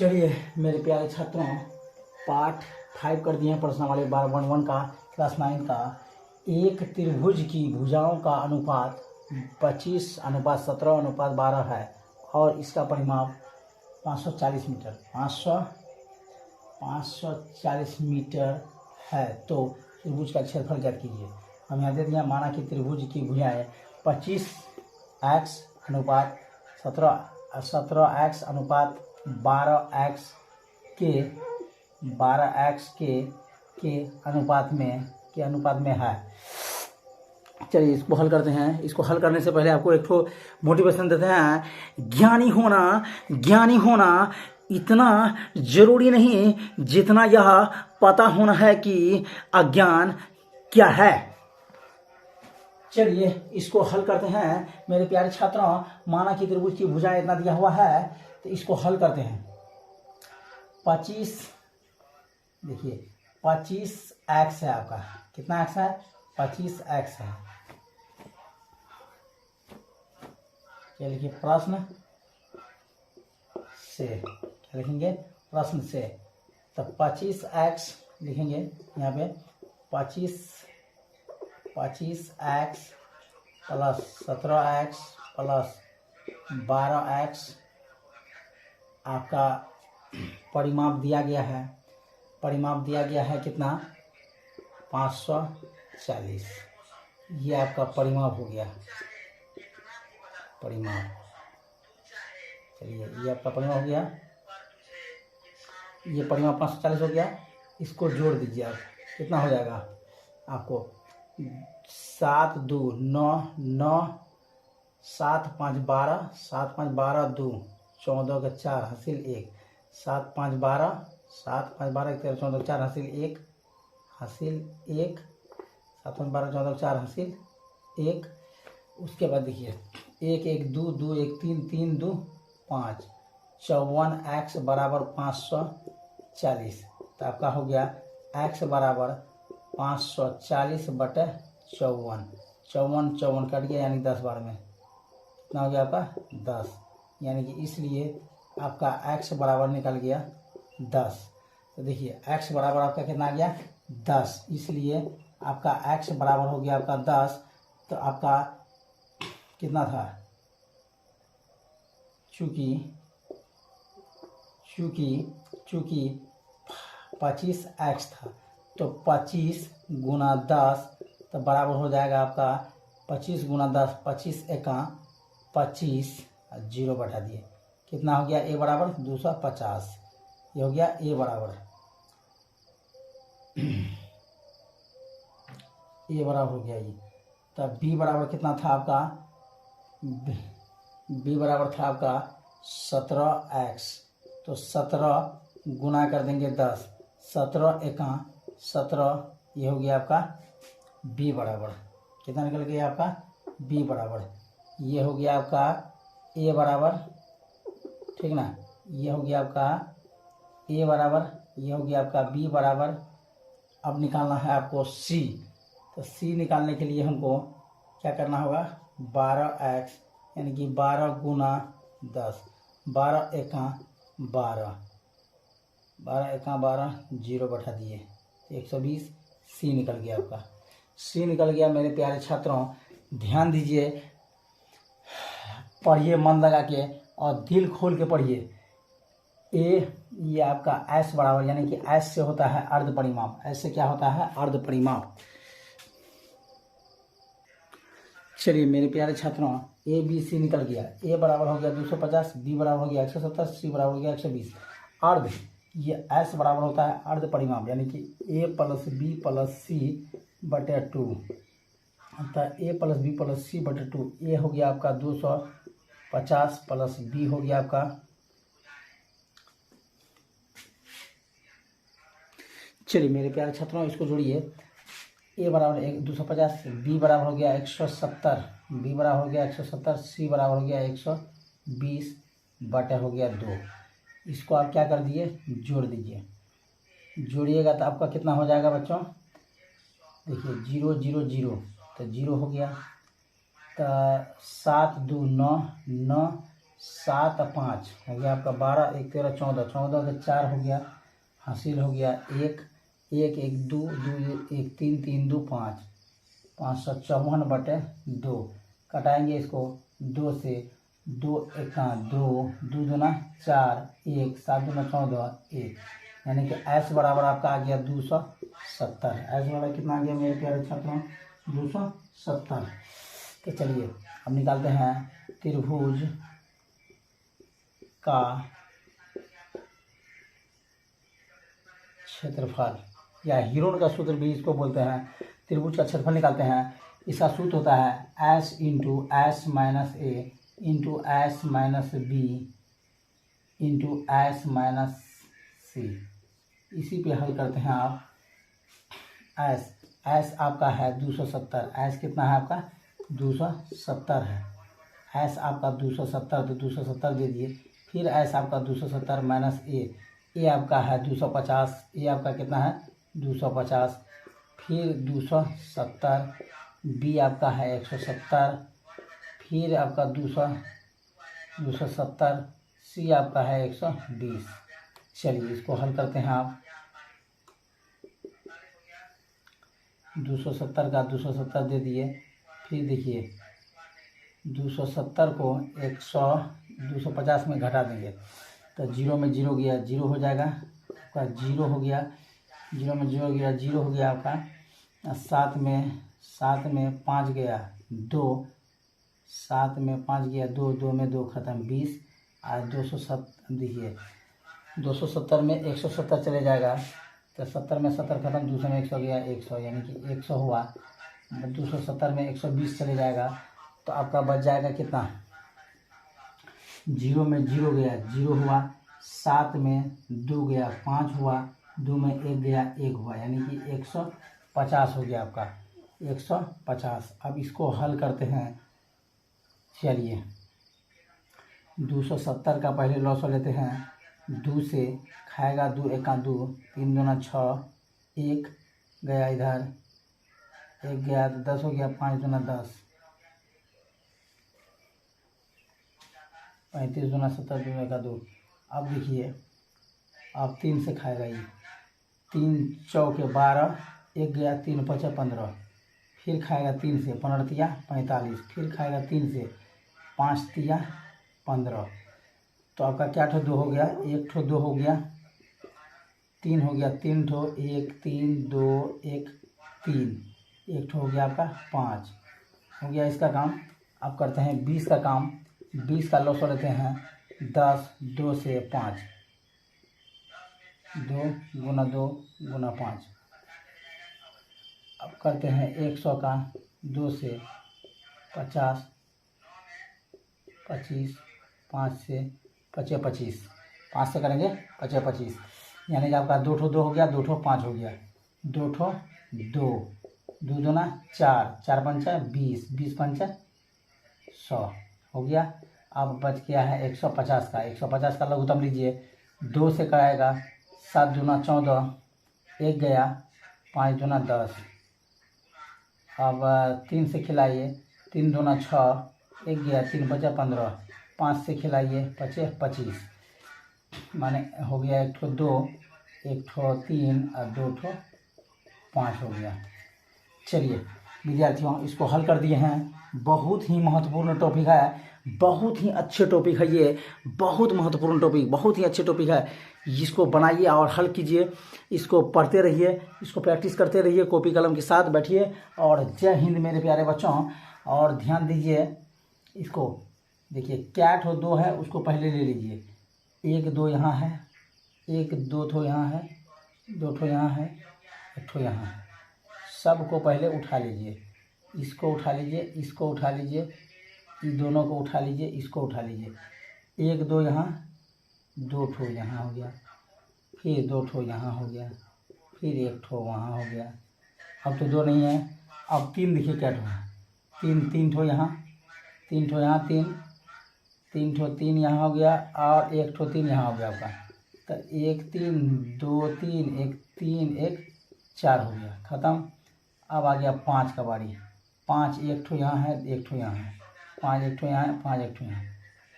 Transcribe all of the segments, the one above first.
चलिए मेरे प्यारे छात्रों, पार्ट 5 कर दिए हैं प्रश्न वाले 12.1 का क्लास 9 का। एक त्रिभुज की भुजाओं का अनुपात 25:17:12 है और इसका परिमाप 540 मीटर 540 मीटर है। तो त्रिभुज का क्षेत्रफल ज्ञात कीजिए। हम यहाँ दे दिया, माना कि त्रिभुज की भुजाएं 25x/17x/12x के अनुपात में है। चलिए इसको हल करते हैं। इसको हल करने से पहले आपको एक ठो मोटिवेशन देते हैं। ज्ञानी होना इतना जरूरी नहीं जितना यह पता होना है कि अज्ञान क्या है। चलिए इसको हल करते हैं मेरे प्यारे छात्रों। माना कि त्रिभुज की भुजा इतना दिया हुआ है, तो इसको हल करते हैं। 25 देखिए 25x है आपका। कितना x है? 25x है। क्या लिखिए? प्रश्न से क्या लिखेंगे? प्रश्न से। तो 25x लिखेंगे यहाँ पे। 25x plus 17x plus 12x आपका परिमाप दिया गया है। परिमाप दिया गया है कितना? 540। ये आपका परिमाप हो गया। परिमाप, चलिए ये आपका परिमाप हो गया। ये परिमाप 540 हो गया। इसको जोड़ दीजिए आप। कितना हो जाएगा आपको? 7 2 9 9 7 5 12 7 5 12 2 14 के 4 हासिल 1 7 5 12 7 5 12 13 14 4 हासिल 1 हासिल 1 7 5 12 14 4 हासिल 1। उसके बाद देखिए 1 1 2 2 1 3 3 2 5 54x बराबर 540। तो आपका हो गया x बराबर 540/54। 54 कट गया, यानी 10 बार में कितना हो गया आपका? 10। यानी कि इसलिए आपका x बराबर निकल गया 10। तो देखिए x बराबर आपका कितना आ गया? 10। इसलिए आपका x बराबर हो गया आपका 10। तो आपका कितना था? चूंकि 25x था, तो 25 गुना 10 तो बराबर हो जाएगा आपका 25 गुना 10 25 एका 25 जीरो बैठा दिए। कितना हो गया? a बराबर 250। ये हो गया a बराबर a बराबर हो गया ये। तब b बराबर कितना था आपका? b बराबर था आपका 17x। तो 17 गुना कर देंगे 10 17 एका 17। ये हो गया आपका b बराबर कितना निकल गया आपका? b बराबर। ये हो गया आपका a बराबर, ठीक ना। ये हो गया आपका a बराबर। ये हो गया आपका b बराबर। अब निकालना है आपको c। तो c निकालने के लिए हमको क्या करना होगा? 12x यानी कि 12 गुना 10 12 एका 12 12 एका 12 जीरो बैठा दिए 120। सी निकल गया आपका। सी निकल गया मेरे प्यारे छात्रों। ध्यान दीजिए, पढ़िए मन लगा के और दिल खोल के पढ़िए। ये आपका एस बराबर, यानी कि एस से होता है अर्ध परिमाप। एस से क्या होता है? अर्ध परिमाप। चलिए मेरे प्यारे छात्रों, ए बी सी निकल गया। ए बराबर हो गया 250, बी बराबर हो गया 170, सी बराबर हो गया 120। अर्ध, ये एस बराबर होता है अर्ध परिमाप, यानी कि ए प्लस बी प्लस सी बटे 2। अतः ए प्लस बी प्लस सी बटे 2। ए हो गया आपका 250 प्लस बी हो गया आपका, चलिए मेरे प्यारे छात्रों इसको जोड़िए। ए बराबर 250, बी बराबर हो गया 170, बी बराबर हो गया 170, सी बराबर हो गया 120 बटे हो गया 2। इसको आप क्या कर दिए? जोड़ दीजिए। जोड़िएगा तो आपका कितना हो जाएगा बच्चों? देखिए 0 0 0 तो 0 हो गया। तो 7 2 9 9 7 5 हो गया आपका 12 1 13 14 14 के 4 हो गया, हासिल हो गया 1 1 1 2 2 1 3 3 2 5 554/2 कटाएंगे इसको 2 से, 2 1 2 2 दूना 4 1 7 दूना 14 1, यानी कि एस बराबर आपका आ गया 270। एस बराबर कितना आ गया मेरे प्यारे छात्रों? 270। तो चलिए अब निकालते हैं त्रिभुज का क्षेत्रफल, या हीरोन का सूत्र भी इसको बोलते हैं। त्रिभुज का क्षेत्रफल निकालते हैं, इसका सूत्र होता है s into s minus a into s minus b into s minus c. इसी पे हल करते हैं आप। एस आपका है 270, एस कितना है आपका? 270 है। एस आपका 270, तो 270 दे दिए। फिर एस आपका 270 माइनस ए आपका है 250, ए आपका कितना है? 250। फिर 270, बी आपका है 170, फिर आपका 270, सी आपका है 120। चलिए इसको हल करते हैं आप। 270 का 270 दे दिए। फिर देखिए 270 को 250 में घटा देंगे तो 0 में 0 गया, 0 हो जाएगा आपका, 0 हो गया, 0 में 0 गया, 0 हो गया आपका। 7 में 5 गया 2, 7 में 5 गया 2, 2 में 2 खत्म 20। और 270 देखिए 270 में 170 चले जाएगा तो 70 में 70 खत्म, 200 में 100 गया 100, यानी कि 100 हुआ। 270 में 120 चले जाएगा तो आपका बच जाएगा कितना? 0 में 0 गया 0 हुआ, 7 में 2 गया 5 हुआ, 2 में 1 गया 1 हुआ, यानी कि 150 हो गया आपका, 150। अब इसको हल करते हैं। चलिए 270 का पहले लॉस लेते हैं। 2 से खाएगा 2 1 2, 3 दूना 6, 1 गया इधर, 1 गया तो 10 हो गया, 5 दूना 10, 35 दूना 70, 2 1 2। अब देखिए अब 3 से खाएगा ये, 3 चौके 12, 1 गया 3 5 15, फिर खाएगा 3 से 15 तिया 45, फिर खाएगा 3 से 5 तिया 15। तो आपका क्या ठो 2 हो गया? 1 ठो 2 हो गया, 3 हो गया, 3 ठो 1 3 2 1 3, 1 ठो हो गया आपका 5 हो गया इसका काम। अब करते हैं 20 का काम। 20 का लॉस लेते हैं 10, 2 से 5, 2 गुना 2 गुना 5। अब करते हैं 100 का, 2 से 50, 25, 5 से 25, 5 से करेंगे 25, यानी कि आपका 2 ठो 2 हो गया, 2 ठो 5 हो गया, 2 ठो 2, 2 दूना 4, 4 पंचा 20, 20 पंचा 100 हो गया। अब बच गया है 150 का। 150 का लघुत्तम लीजिए। 2 से कराएगा 7 दूना 14, 1 गया, 5 दूना 10। अब 3 से खिलाइए, 3 दूना 6, 1 गया, 3 5 15, 5 से खिलाइए 5 25, माने हो गया 1 ठो 2, 1 ठो 3 और 2 ठो 5 हो गया। चलिए विद्यार्थियों इसको हल कर दिए हैं। बहुत ही महत्वपूर्ण टॉपिक है, बहुत ही अच्छे टॉपिक है ये, बहुत महत्वपूर्ण टॉपिक, बहुत ही अच्छे टॉपिक है। इसको बनाइए और हल कीजिए, इसको पढ़ते रहिए, इसको प्रैक्टिस करते रहिए, कॉपी कलम के साथ बैठिए। और जय हिंद मेरे प्यारे बच्चों। और ध्यान दीजिए इसको, देखिए क्या ठो 2 है उसको पहले ले लीजिए। 1 2 यहाँ है, 1 2 ठो यहाँ है, 2 ठो यहाँ है, 1 ठो यहाँ है, सबको पहले उठा लीजिए। इसको उठा लीजिए, इसको उठा लीजिए, इन दोनों को उठा लीजिए, इसको उठा लीजिए। 1 2 यहाँ, 2 ठो यहाँ हो गया, फिर 2 ठो यहाँ हो गया, फिर 1 ठो वहाँ हो गया। अब तो 2 नहीं है, अब 3 देखिए क्या ठो है, 3 ठो यहाँ, 3 ठो यहाँ, 3 ठो 3 यहाँ हो गया, और 1 ठो 3 यहाँ हो गया आपका। तो 1 3 2 3 1 3 1 4 हो गया, ख़त्म। अब आ गया 5 का बारी। 5 1 ठो यहाँ है, 1 ठो यहाँ है, 5 1 ठो यहाँ है, 5 1 ठो यहाँ है,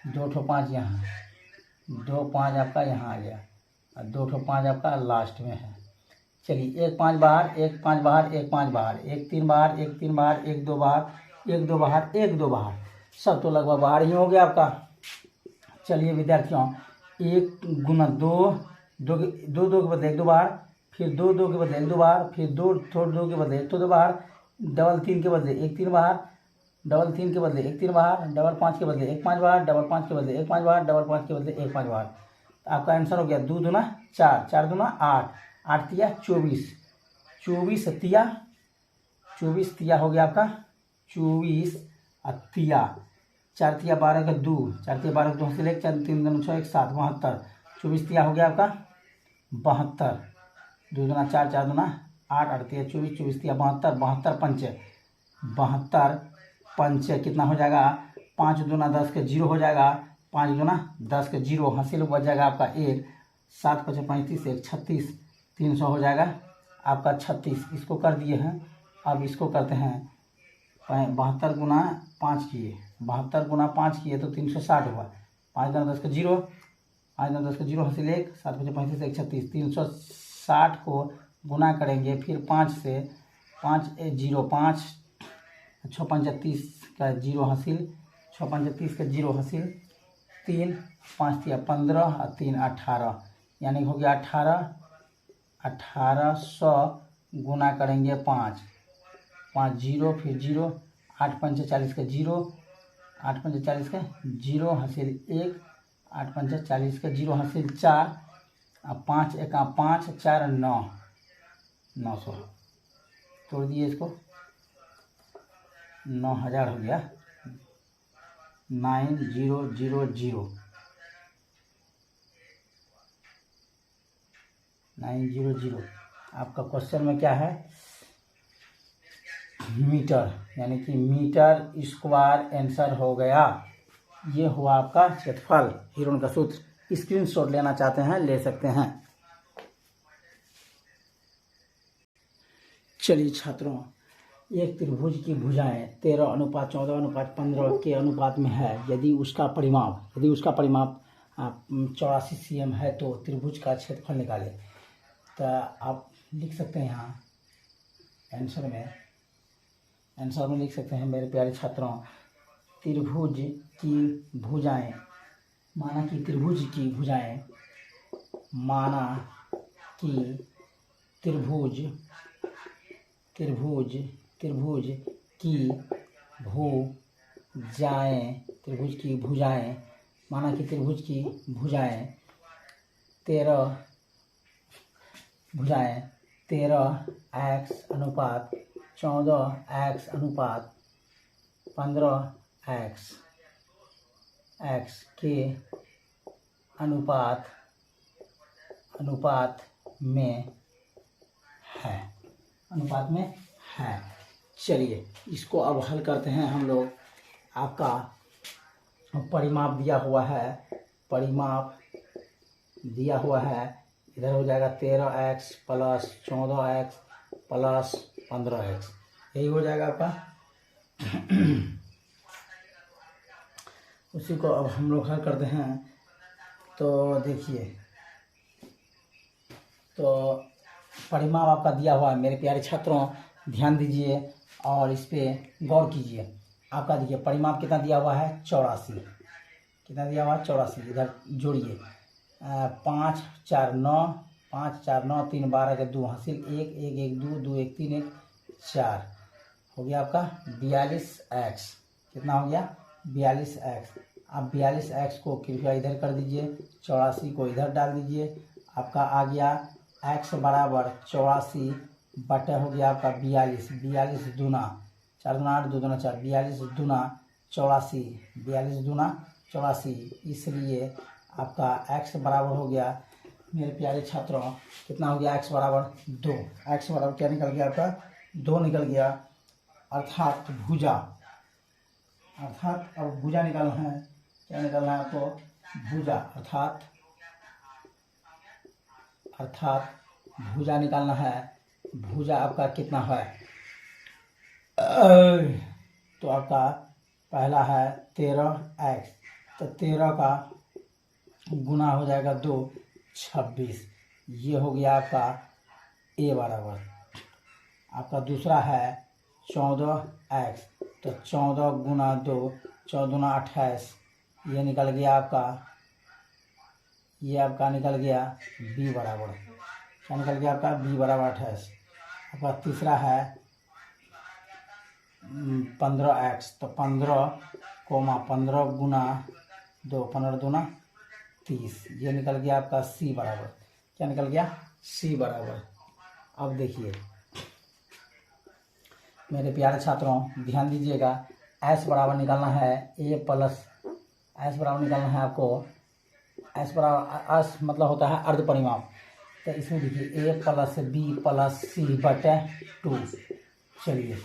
2 ठो 5 यहाँ, 2 5 आपका यहाँ आ गया और 2 ठो 5 आपका लास्ट में है। चलिए 1 5 बाहर, 1 5 बाहर, 1 5 बाहर, 1 3 बाहर, 1 3 बाहर, 1 2 बाहर, 1 2 बाहर, 1 2 बाहर, सब तो लगभग बाहर ही हो गया आपका। चलिए विद्यार्थियों, 1 गुना 2, 2 2 के बदले 1 2 बाहर, फिर 2 2 के बदले 1 2 बाहर, फिर 2 2 के बदले 1 2 बाहर, डबल 3 के बदले 1 3 बाहर, डबल 3 के बदले 1 3 बाहर, डबल 5 के बदले 1 5 बाहर, डबल 5 के बदले 1 5 बाहर, डबल 5 के बदले 1 5 बाहर। तो आपका आंसर हो गया 2 दूना 4, 4 दूना 8, 8 तिया 24, 24 तिया 24 तिया हो गया आपका 24 तिया 4 तिया 12 का 2, 4 तिया 12 2 से 1 4 3 दूना 6 1 7 72, 24 तिया हो गया आपका 72, 2 दूना 4, 4 दूना 8, 8 तिया 24, 24 तिया 72, 72 पंच 72 पंच कितना हो जाएगा, 5 दूना 10 के 0 हो जाएगा, 5 दूना 10 के 0, हासिल बच जाएगा आपका 1, 7 5 35 1 36, 300 हो जाएगा आपका 36। इसको कर दिए हैं, अब इसको करते हैं 72 गुना 5 किए, 72 गुना 5 किए तो 360 हुआ, 5 दूना 10 के 0, 5 दूना 10 के 0 हासिल 1, 7 5 35 1 36, 360 को गुना करेंगे फिर 5 से, 5 0 5, 6 5 30 का 0 हासिल, 6 5 30 का 0 हासिल, 3 5 तिया 15 और 3 18, यानी हो गया 1800 गुना करेंगे 5, 5 0 फिर 0, 8 5 40 का 0, 8 5 40 का 0 हासिल 1, 8 5 40 का 0 हासिल 4, अब 5 1 5 4 9, 900 तोड़ दिए इसको, 9000 हो गया, 9000 900। आपका क्वेश्चन में क्या है, मीटर, यानी कि मीटर स्क्वायर आंसर हो गया। ये हुआ आपका क्षेत्रफल, हीरोन का सूत्र। स्क्रीनशॉट लेना चाहते हैं ले सकते हैं। चलिए छात्रों, एक त्रिभुज की भुजाएं 13:14:15 के अनुपात में है। यदि उसका परिमाप 84 cm है तो त्रिभुज का क्षेत्रफल निकालें। तो आप लिख सकते हैं यहाँ आंसर में लिख सकते हैं मेरे प्यारे छात्रों, त्रिभुज की भुजाएं, माना कि त्रिभुज की भुजाएं, माना कि त्रिभुज की भुजाएं, माना कि त्रिभुज की भुजाएं 13x अनुपात 14x अनुपात 15x के अनुपात में है। चलिए इसको अब हल करते हैं हम लोग। आपका परिमाप दिया हुआ है, इधर हो जाएगा 13x plus 14x plus 15x, यही हो जाएगा आपका। उसी को अब हम लोग हल करते हैं। तो देखिए, तो परिमाप आपका दिया हुआ है मेरे प्यारे छात्रों, ध्यान दीजिए और इस पे गौर कीजिए। आपका देखिए परिमाप कितना दिया हुआ है, 84, कितना दिया हुआ है 84। इधर जोड़िए 5 4 9, 5 4 9 3 12 के 2 हासिल 1 1 1 2 2 1 3 1 4, हो गया आपका 42x। कितना हो गया 42x। आप 42x को कृपया इधर कर दीजिए, 84 को इधर डाल दीजिए, आपका आ गया x बराबर 84 बटा हो गया आपका 42, 42 दूना 4 दूना 8 2 दूना 4, 42 दूना 84, 42 दूना 84। इसलिए आपका x बराबर हो गया मेरे प्यारे छात्रों, कितना हो गया x बराबर 2। x बराबर क्या निकल गया आपका 2 निकल गया। अर्थात अब भुजा निकालना है, क्या निकालना है आपको, भुजा, अर्थात भुजा निकालना है। भुजा आपका कितना है, तो आपका पहला है 13x, तो 13 का गुना हो जाएगा 2, 26। ये हो गया आपका ए बराबर। आपका दूसरा है 14x, तो 14 गुना 2, 14 दूना 28। ये निकल गया आपका, ये आपका निकल गया बी बराबर। क्या निकल गया आपका? बी बराबर 28। आपका तीसरा है 15x, तो 15 गुना 2, 15 दूना 30। ये निकल गया आपका सी बराबर। क्या निकल गया? सी बराबर। अब देखिए मेरे प्यारे छात्रों, ध्यान दीजिएगा। एस बराबर निकालना है ए प्लस, एस बराबर निकालना है आपको, एस बराबर, एस मतलब होता है अर्ध परिमाप। तो इसमें देखिए ए प्लस बी प्लस सी बटे 2। चलिए,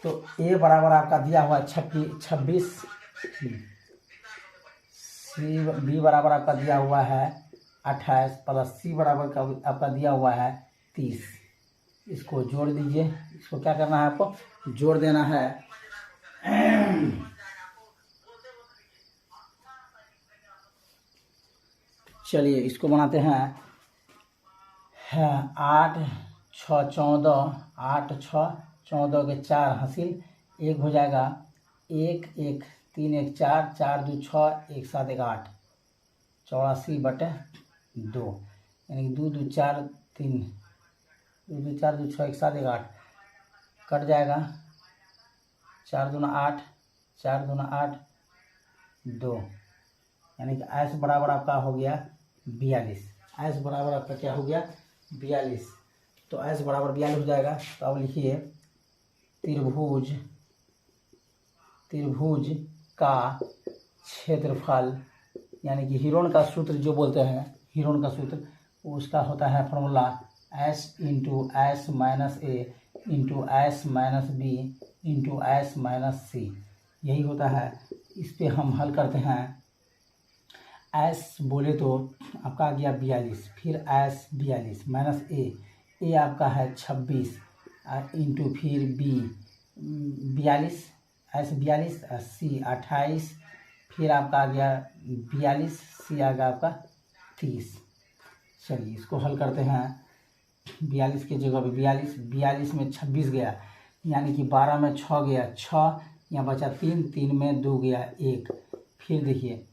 तो ए बराबर आपका दिया हुआ है 26, सी बी बराबर आपका दिया हुआ है 28 प्लस सी बराबर का आपका दिया हुआ है 30। इसको जोड़ दीजिए। इसको क्या करना है? आपको जोड़ देना है। चलिए इसको बनाते हैं। 8 6 14, 8 6 14 के 4 हासिल, 1 हो जाएगा 1 1 3 1 4, 4 2 6, 1 7 1 8, 84 बटे 2, यानी कि 2 2 4 3, 2 2 4 2 6 1 7 1 8 कट जाएगा। 4 दूना 8, 4 दूना 8 2, यानी कि एस बराबर आपका हो गया 42। एस बराबर आपका क्या हो गया? 42। तो एस बराबर 42 हो जाएगा। तो अब लिखिए त्रिभुज का क्षेत्रफल, यानी कि हिरोन का सूत्र जो बोलते हैं, हिरोन का सूत्र, उसका होता है formula s into s minus a into s minus b into s minus c, यही होता है। इस पे हम हल करते हैं। एस बोले तो आपका आ गया 42, फिर एस 42 माइनस ए आपका है 26 इंटू फिर बी 42, एस 42, सी 28, फिर आपका आ गया 42, सी आ गया आपका 30। चलिए इसको हल करते हैं। 42 की जगह पे 42 में 26 गया, यानी कि 12 में 6 गया 6, यहाँ बचा 3, 3 में 2 गया 1। फिर देखिए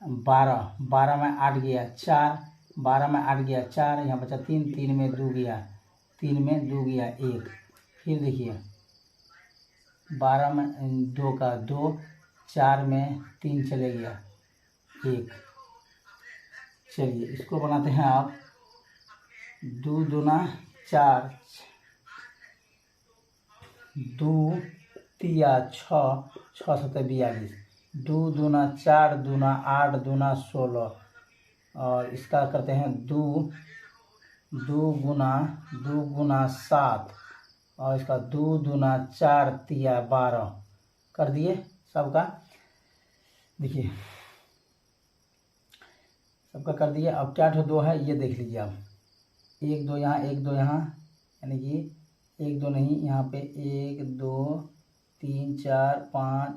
12 में 8 गया 4, 12 में 8 गया 4, यहाँ बचा 3, 3 में 2 गया 3 में 2 गया 1। फिर देखिए 12 में 2 का 2, 4 में 3 चले गया 1। चलिए इसको बनाते हैं आप। 2 दूना 4, 2 तिया 6, 6 7 42, 2 दूना 4 दूना 8 दूना 16, और इसका करते हैं 2 गुना 7, और इसका 2 दूना 4 तिया 12 कर दिए सबका। देखिए सबका कर दिए। अब क्या 2 है ये देख लीजिए आप। 1 2 यहाँ, 1 2 यहाँ, यानी कि 1 2 नहीं, यहाँ पे 1 2 3 4 5,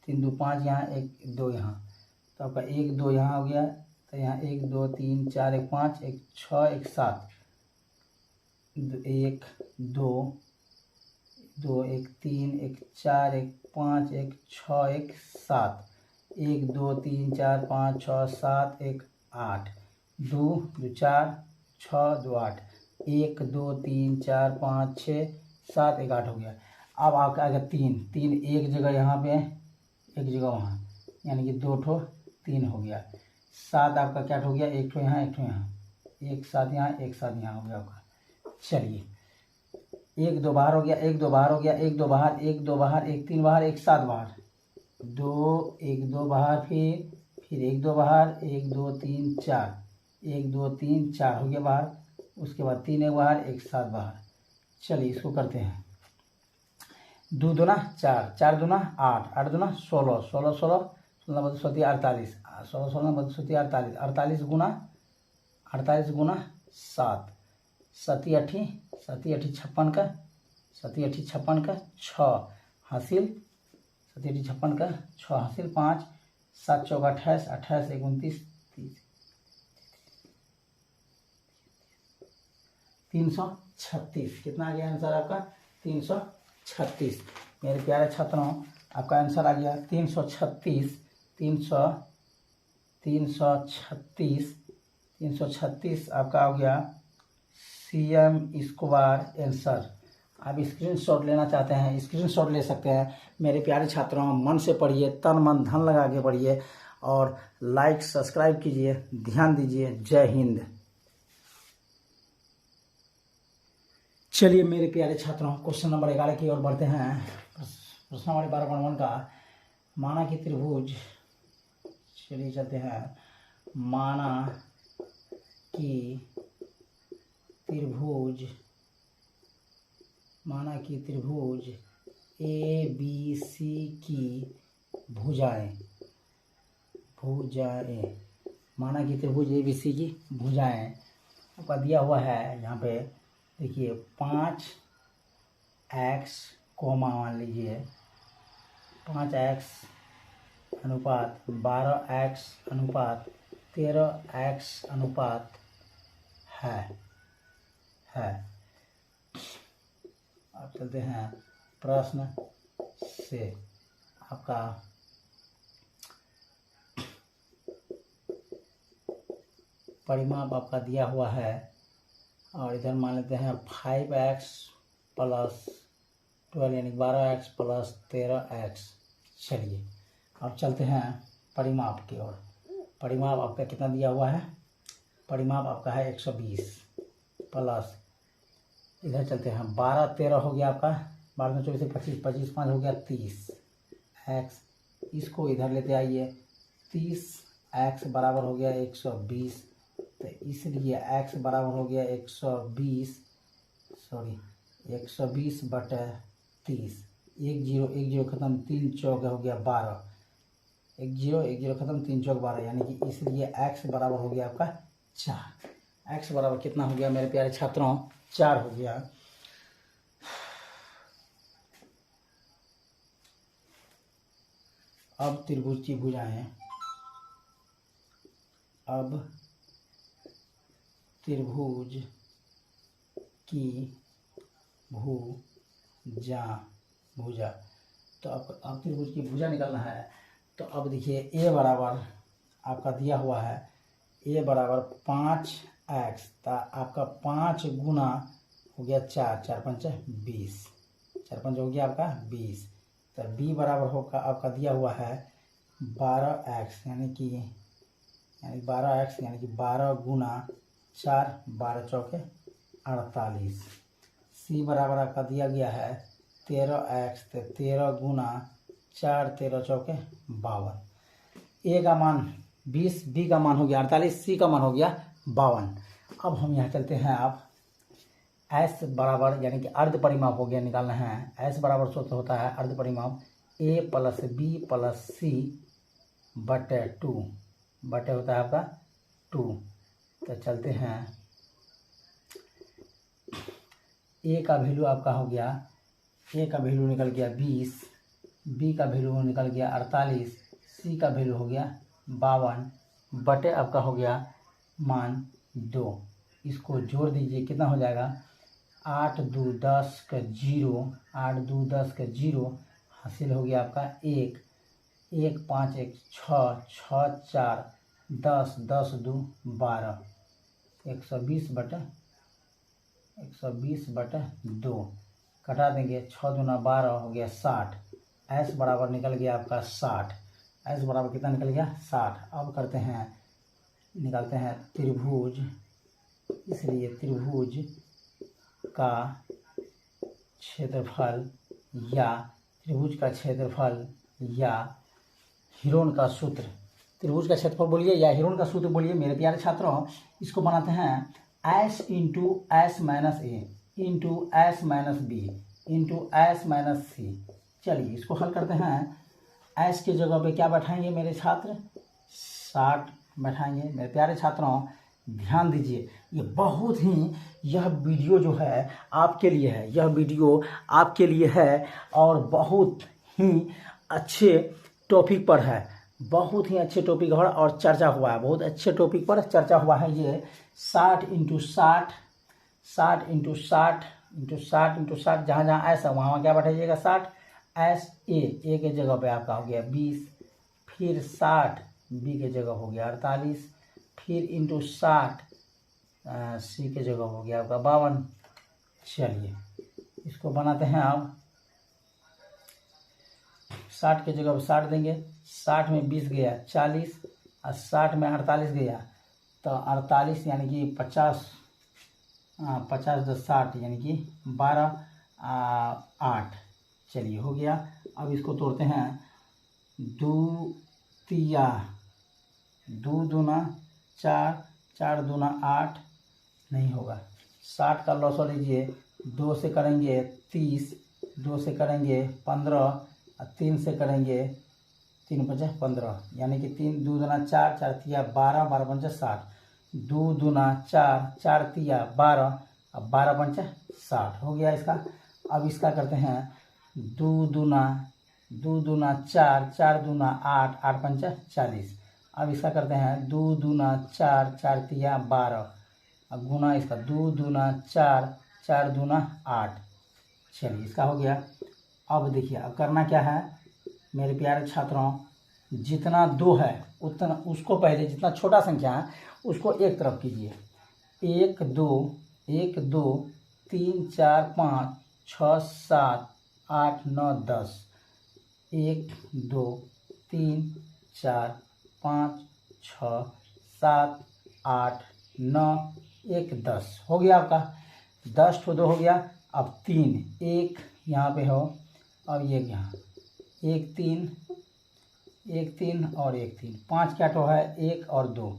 3 2 5 यहाँ, 1 2 यहाँ, तो आपका 1 2 यहाँ हो गया। तो यहाँ 1 2 3 4 1 5 1 6 1 7, 1 2 2 1 3 1 4 1 5 1 6 1 7, 1 2 3 4 5 6 7 1 8, 2 2 4 6 2 8, 1 2 3 4 5 6 7 1 8 हो गया। अब आपका आ गया 3 एक जगह यहाँ पे, एक जगह वहाँ, यानी कि 2 ठो 3 हो गया। 7 आपका क्या हो गया? 1 ठो यहाँ 1 ठो यहाँ, 1 7 यहाँ 1 7 यहाँ हो गया आपका। चलिए 1 2 बाहर हो गया, 1 2 बाहर हो गया, 1 2 बाहर, 1 2 बाहर, 1 3 बाहर, 1 7 बाहर, 2 1 2 बाहर, फिर 1 2 बाहर, 1 2 3 4, 1 2 3 4 हो गया बाहर। उसके बाद 3 1 बाहर, 1 7 बाहर। चलिए इसको करते हैं। 2 दूना 4, 4 दूना 8, 8 दूना 16, 16 16 16 बदल 48, 16 16 बदल 48, 48 गुना 7, 7 8 56 का 7 8 56 का 6 हासिल 7 56 का 6 हासिल 5 7 चौका 28 28 1 29 30 336। कितना आ गया आंसर आपका 336। मेरे प्यारे छात्रों आपका आंसर आ गया 336। 336 आपका हो गया CM स्क्वायर आंसर। आप स्क्रीनशॉट लेना चाहते हैं स्क्रीनशॉट ले सकते हैं। मेरे प्यारे छात्रों मन से पढ़िए, तन मन धन लगा के पढ़िए और लाइक सब्सक्राइब कीजिए, ध्यान दीजिए। जय हिंद। चलिए मेरे प्यारे छात्रों क्वेश्चन नंबर 11 की ओर बढ़ते हैं। प्रश्न नंबर 12.1 का माना कि त्रिभुज, चलिए चलते हैं। माना कि त्रिभुज ABC की भुजाएं, माना कि त्रिभुज ABC की भुजाएं आपका दिया हुआ है। यहाँ पे देखिए 5x कोमा मान लीजिए 5x अनुपात 12x अनुपात 13x अनुपात है। अब चलते हैं प्रश्न से। आपका परिमाप आपका दिया हुआ है और इधर मान लेते हैं 5x प्लस 12 यानी 12x प्लस 13x। चलिए अब चलते हैं परिमाप की ओर। परिमाप आपका कितना दिया हुआ है? परिमाप आपका है 120 प्लस इधर चलते हैं 12 13 हो गया आपका 12 में 24 से 25 25 5 हो गया 30 x। इसको इधर लेते आइए 30x बराबर हो गया 120। तो इसलिए x बराबर हो गया 120 बटा 30। 1 0 खत्म 3 चौक हो गया 12। 1 0 खत्म 3 चौक 12 यानी कि इसलिए x बराबर हो गया आपका 4। x बराबर कितना हो गया मेरे प्यारे छात्रों? 4 हो गया। अब त्रिभुज की भुजाएं, अब त्रिभुज की भुजा। तो अब त्रिभुज की भुजा निकालना है। तो अब देखिए a बराबर आपका दिया हुआ है a बराबर 5x। तो आपका 5 गुना हो गया 4 4 5 20 4 5 हो गया आपका 20। तो b बराबर होगा आपका दिया हुआ है 12x यानी कि 12 गुना 4 12 चौके 48। c बराबर आपका दिया गया है 13x। तो 13 गुना 4 13 चौके 52। a का मान 20, b का मान हो गया 48, c का मान हो गया 52। अब हम यहाँ चलते हैं। आप s बराबर यानी कि अर्ध परिमाप हो गया निकालना है। s बराबर सूत्र होता है अर्ध परिमाप a plus b plus c बटे 2 बटे होता है आपका 2। तो चलते हैं a का वैल्यू आपका हो गया, a का वैल्यू निकल गया 20, b का वैल्यू निकल गया 48, c का वैल्यू हो गया 52 बटे आपका हो गया मान 2। इसको जोड़ दीजिए कितना हो जाएगा 8 2 10 का 0 8 2 10 का 0 हासिल हो गया आपका 1 1 5 1 6 6 4 10 10 2 12 120 बटा 2 कटा देंगे 6 दूना 12 हो गया 60। s बराबर निकल गया आपका 60। s बराबर कितना निकल गया 60। अब करते हैं निकालते हैं त्रिभुज। इसलिए त्रिभुज का क्षेत्रफल या हिरोन का सूत्र। त्रिभुज का क्षेत्रफल बोलिए या हिरोन का सूत्र बोलिए मेरे प्यारे छात्रों। इसको बनाते हैं s into s minus a into s minus b into s minus c. चलिए इसको हल करते हैं। s की जगह पे क्या बैठाएंगे मेरे छात्र 60 बैठाएंगे। मेरे प्यारे छात्रों ध्यान दीजिए, ये बहुत ही यह वीडियो जो है आपके लिए है, यह वीडियो आपके लिए है और बहुत ही अच्छे टॉपिक पर है, बहुत ही अच्छे टॉपिक पर और चर्चा हुआ है, बहुत अच्छे टॉपिक पर चर्चा हुआ है। ये 60 × 60 60 × 60 × 60 × 60 जहाँ जहाँ ऐसा वहाँ क्या बैठाइएगा 60 एस ए के जगह पे आपका हो गया 20, फिर 60 बी के जगह हो गया 48, फिर × 60 सी के जगह हो गया आपका 52। चलिए इसको बनाते हैं अब। 60 के जगह 60 देंगे, 60 में 20 गया 40 और 60 में 48 गया तो 48 यानी कि 50 50 + 60 यानी कि 12 8। चलिए हो गया। अब इसको तोड़ते हैं। 2 तिया 2 दूना 4 4 दूना 8 नहीं होगा। 60 का लॉस लीजिए, 2 से करेंगे 30, 2 से करेंगे 15 और 3 से करेंगे 3 × 5 = 15 यानी कि 3 2 दूना 4 4 तिया 12 12 × 5 = 60। 2 दूना 4 4 तिया 12 और 12 × 5 = 60 हो गया इसका। अब इसका करते हैं 2 दूना 4 4 दूना 8 8 × 5 = 40। अब इसका करते हैं 2 दूना 4 4 तिया 12 और गुना इसका 2 दूना 4 4 दूना 8। चलिए इसका हो गया। अब देखिए अब करना क्या है मेरे प्यारे छात्रों, जितना 2 है उतना उसको पहले जितना छोटा संख्या है उसको एक तरफ कीजिए। 1 2 1 2 3 4 5 6 7 8 9 10 1 2 3 4 5 6 7 8 9 1 10 हो गया आपका। 10 ठो 2 हो गया। अब 3 1 यहाँ पे हो, अब ये यहाँ 1 3 1 3 और 1 3 5 क्या ठो है 1 और 2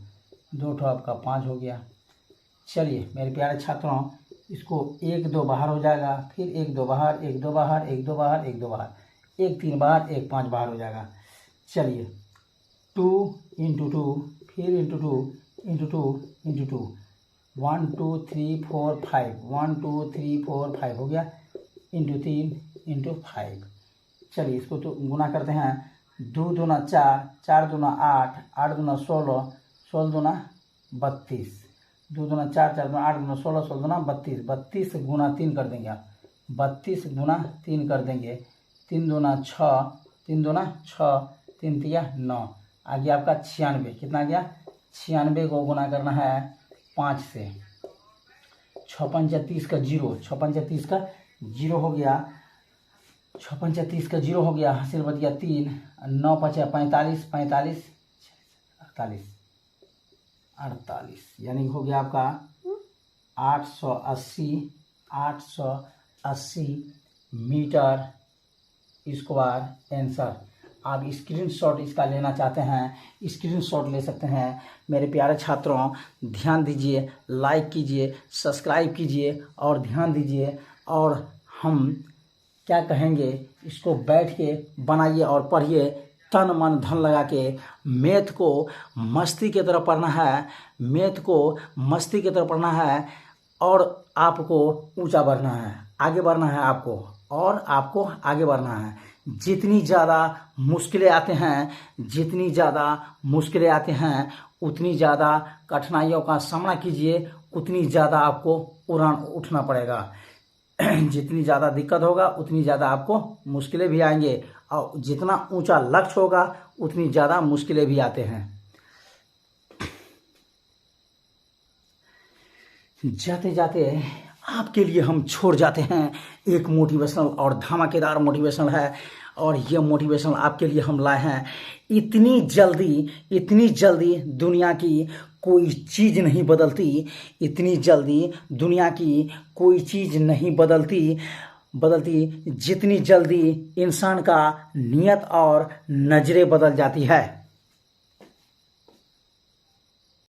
2 ठो आपका 5 हो गया। चलिए मेरे प्यारे छात्रों इसको 1 2 बाहर हो जाएगा, फिर 1 2 बाहर 1 2 बाहर 1 2 बाहर 1 2 बाहर 1 3 बाहर 1 5 बाहर हो जाएगा। चलिए 2 × 2 फिर × 2 × 2 × 2 1 2 3 4 5 1 2 3 4 5 हो गया × 3 × 5। चलिए इसको तो गुना करते हैं। 2 दूना 4 4 दूना 8 8 दूना 16 16 दूना 32 2 दूना 4 4 दूना 8 दूना 16 16 दूना 32 32 गुना 3 कर देंगे आप। 32 गुना 3 कर देंगे। 3 दूना 6 3 दूना 6 3 तिया 9 आ गया आपका 96। कितना गया 96 को गुना करना है 5 से। 6 5 30 का 0 6 5 30 का 0 हो गया। 6 5 30 का 0 हो गया। हासिल बच गया 3 9 5 45 45 48 48 यानी हो गया आपका 880 मीटर स्क्वायर आंसर। आप स्क्रीनशॉट इसका लेना चाहते हैं स्क्रीनशॉट ले सकते हैं। मेरे प्यारे छात्रों ध्यान दीजिए, लाइक कीजिए, सब्सक्राइब कीजिए और ध्यान दीजिए। और हम क्या कहेंगे इसको बैठ के बनाइए और पढ़िए तन मन धन लगा के। मैथ को मस्ती की तरह पढ़ना है, मैथ को मस्ती की तरह पढ़ना है और आपको ऊंचा बढ़ना है, आगे बढ़ना है आपको और आपको आगे बढ़ना है। जितनी ज़्यादा मुश्किलें आते हैं जितनी ज़्यादा मुश्किलें आते हैं उतनी ज़्यादा कठिनाइयों का सामना कीजिए, उतनी ज़्यादा आपको उड़ान उठना पड़ेगा। जितनी ज़्यादा दिक्कत होगा उतनी ज़्यादा आपको मुश्किलें भी आएंगे और जितना ऊंचा लक्ष्य होगा उतनी ज़्यादा मुश्किलें भी आते हैं। जाते जाते आपके लिए हम छोड़ जाते हैं एक मोटिवेशनल और धमाकेदार मोटिवेशनल है और ये मोटिवेशनल आपके लिए हम लाए हैं। इतनी जल्दी दुनिया की कोई चीज़ नहीं बदलती, इतनी जल्दी दुनिया की कोई चीज़ नहीं बदलती जितनी जल्दी इंसान का नियत और नज़रें बदल जाती है।